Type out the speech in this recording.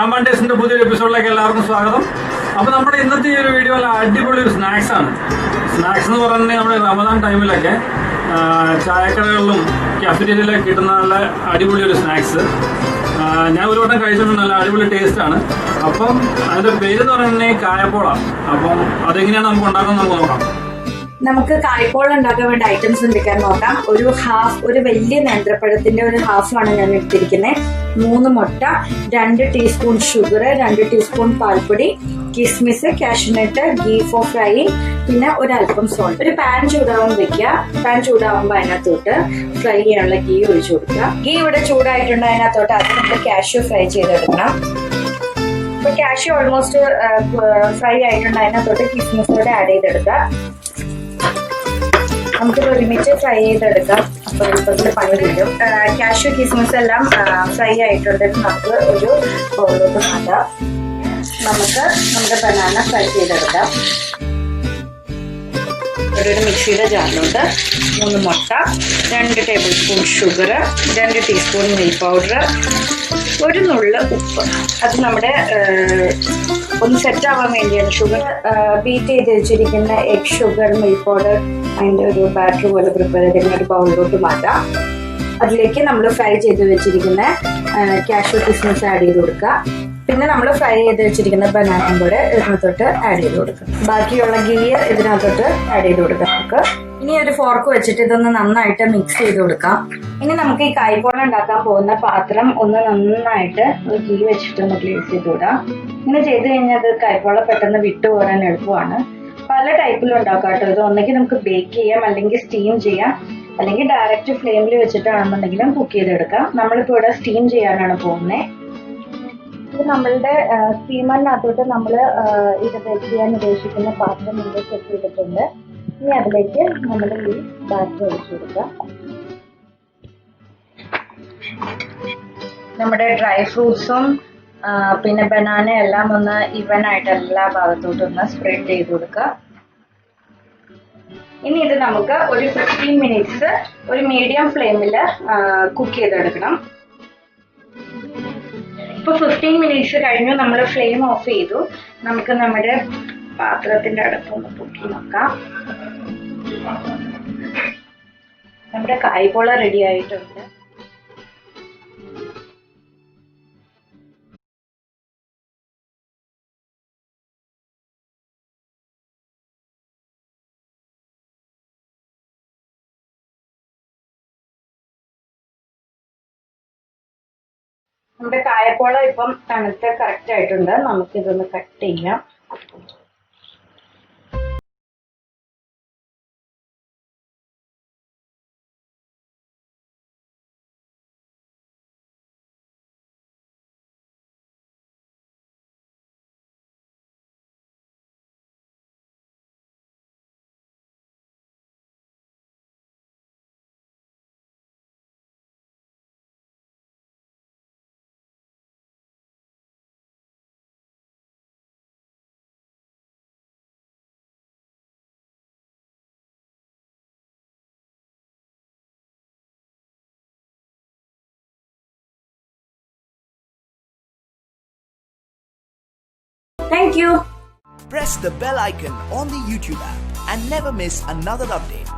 സാമ്പാൻ ടേസ്റ്റിന്റെ പുതിയൊരു എപ്പിസോഡിലേക്ക് എല്ലാവർക്കും സ്വാഗതം. അപ്പോൾ നമ്മുടെ ഇന്നത്തെ ഈ ഒരു വീഡിയോയിൽ അടിപൊളി ഒരു സ്നാക്സ് ആണ്. സ്നാക്സ് എന്ന് പറഞ്ഞാൽ നമ്മുടെ റമദാൻ ടൈമിലൊക്കെ ചായക്കടകളിലും കഫറ്റീരിയയിലൊക്കെ കിട്ടുന്ന നല്ല അടിപൊളി ഒരു സ്നാക്സ്. ഞാൻ ഒരു വട്ടം കഴിച്ചിട്ടുണ്ട്, നല്ല അടിപൊളി ടേസ്റ്റ് ആണ്. അപ്പം അതിന്റെ പേരെന്ന് പറയുന്നത് കായപ്പോള. അപ്പം അതെങ്ങനെയാണ് നമുക്ക് ഉണ്ടാക്കുന്നത് നമുക്ക് നോക്കാം. നമുക്ക് കായ്പോള ഉണ്ടാക്കാൻ വേണ്ട ഐറ്റംസ് എന്തൊക്കെയാ നോക്കാം. ഒരു വലിയ നേന്ത്രപ്പഴത്തിന്റെ ഒരു ഹാഫാണ് ഞാൻ എടുത്തിരിക്കുന്നത്. 3 മുട്ട, 2 ടീസ്പൂൺ ഷുഗർ, 2 ടീസ്പൂൺ പാൽപ്പൊടി, കിസ്മിസ്, കാഷ്യൂനട്ട്, ഗീ ഫോർ ഫ്രൈയിങ്, പിന്നെ ഒരല്പം സോൾട്ട്. ഒരു പാൻ ചൂടാവാൻ വെക്കുക. പാൻ ചൂടാവുമ്പോൾ അതിനകത്തോട്ട് ഫ്രൈ ചെയ്യാനുള്ള ഗീ ഒഴിച്ചു കൊടുക്കുക. ഗീ ഇവിടെ ചൂടായിട്ടുണ്ട്. അതിനകത്തോട്ട് അത് നമ്മൾ കാഷ്യൂ ഫ്രൈ ചെയ്തെടുക്കണം. ഇപ്പൊ കാഷ്യൂ ഓൾമോസ്റ്റ് ഫ്രൈ ആയിട്ടുണ്ട്. അതിനകത്തോട്ട് കിസ്മിസ് കൂടെ ആഡ് ചെയ്തെടുക്കുക. നമുക്കിത് ഒരുമിച്ച് ഫ്രൈ ചെയ്തെടുക്കാം. അപ്പോൾ എളുപ്പത്തിൽ പണി തീരും. കാഷ്യൂ കിസ്മിസ് എല്ലാം ഫ്രൈ ആയിട്ടുണ്ട്. നമുക്ക് ഒരു ബൗളിലോട്ട് മാറ്റാം. നമുക്ക് നമ്മുടെ ബനാന ഫ്രൈ ചെയ്തെടുക്കാം. ഒരു മിക്സിയുടെ ജാറിലോട്ട് 3 മുട്ട, 2 table spoon sugar, 2 teaspoon milk powder, ഒരു നുള്ള് ഉപ്പ്. അത് നമ്മുടെ ഒന്ന് സെറ്റ് ആവാൻ വേണ്ടിയാണ്. ഷുഗർ ബീറ്റ് ചെയ്ത് വെച്ചിരിക്കുന്ന എഗ്, ഷുഗർ, മിൽക്ക് പൗഡർ അതിൻ്റെ ഒരു ബാറ്റർ പോലെ പ്രിപ്പയർ ചെയ്തിങ്ങനെ ഒരു ബൗളിലോട്ട് മാറ്റാം. അതിലേക്ക് നമ്മൾ ഫ്രൈ ചെയ്ത് വെച്ചിരിക്കുന്ന കാഷ്യൂ കിസ്മിസ് ആഡ് ചെയ്ത് കൊടുക്കുക. പിന്നെ നമ്മൾ ഫ്രൈ ചെയ്ത് വെച്ചിരിക്കുന്ന ബനാനയും കൂടെ ഇതിനകത്തോട്ട് ആഡ് ചെയ്ത് കൊടുക്കുക. ബാക്കിയുള്ള ഗീ ഇതിനകത്തോട്ട് ആഡ് ചെയ്ത് കൊടുക്കാം. നമുക്ക് ഇനി ഒരു ഫോർക്ക് വെച്ചിട്ട് ഇതൊന്ന് നന്നായിട്ട് മിക്സ് ചെയ്ത് കൊടുക്കാം. ഇനി നമുക്ക് ഈ കായ്പോള ഉണ്ടാക്കാൻ പോകുന്ന പാത്രം ഒന്ന് നന്നായിട്ട് ഗീ വെച്ചിട്ടൊന്ന് ഗ്ലേസ് ചെയ്ത് വിടാം. ഇങ്ങനെ ചെയ്ത് കഴിഞ്ഞാൽ അത് കായ്പോള പെട്ടെന്ന് വിട്ടുപോരാൻ എളുപ്പമാണ്. പല ടൈപ്പിലും ഉണ്ടാക്കാം കേട്ടോ. ഇത് ഒന്നെങ്കിൽ നമുക്ക് ബേക്ക് ചെയ്യാം, അല്ലെങ്കിൽ സ്റ്റീം ചെയ്യാം, അല്ലെങ്കിൽ ഡയറക്റ്റ് ഫ്ലെയിമിൽ വെച്ചിട്ടാണെന്നുണ്ടെങ്കിലും കുക്ക് ചെയ്തെടുക്കാം. നമ്മളിപ്പോൾ ഇവിടെ സ്റ്റീം ചെയ്യാനാണ് പോകുന്നത്. ഇത് നമ്മളുടെ സ്റ്റീമറിനകത്തോട്ട് നമ്മൾ ഇത് ബേക്ക് ചെയ്യാൻ ഉദ്ദേശിക്കുന്ന പാത്രം ഇവിടെ സെറ്റ് ചെയ്തിട്ടുണ്ട്. ഇനി അതിലേക്ക് നമ്മൾ ഈ ബാറ്റർ ഒഴിച്ചു കൊടുക്കാം. നമ്മുടെ ഡ്രൈ ഫ്രൂട്ട്സും പിന്നെ ബനാന എല്ലാം ഒന്ന് ഈവൻ ആയിട്ട് എല്ലാ ഭാഗത്തോട്ടും ഒന്ന് സ്പ്രെഡ് ചെയ്ത് കൊടുക്കുക. ഇനി ഇത് നമുക്ക് ഒരു 15 മിനിറ്റ്സ് ഒരു മീഡിയം ഫ്ലെയിമിൽ കുക്ക് ചെയ്തെടുക്കണം. ഇപ്പൊ 15 മിനിറ്റ്സ് കഴിഞ്ഞു. നമ്മൾ ഫ്ലെയിം ഓഫ് ചെയ്തു. നമുക്ക് നമ്മുടെ പാത്രത്തിന്റെ അടുത്തൊന്ന് പൊക്കി നോക്കാം. നമ്മുടെ കായ്പോള റെഡി ആയിട്ടുണ്ട്. നമ്മുടെ കായപ്പോള ഇപ്പം തണുത്ത് കറക്റ്റ് ആയിട്ടുണ്ട്. നമുക്കിതൊന്ന് കട്ട് ചെയ്യാം. Thank you. Press the bell icon on the YouTube app and never miss another update.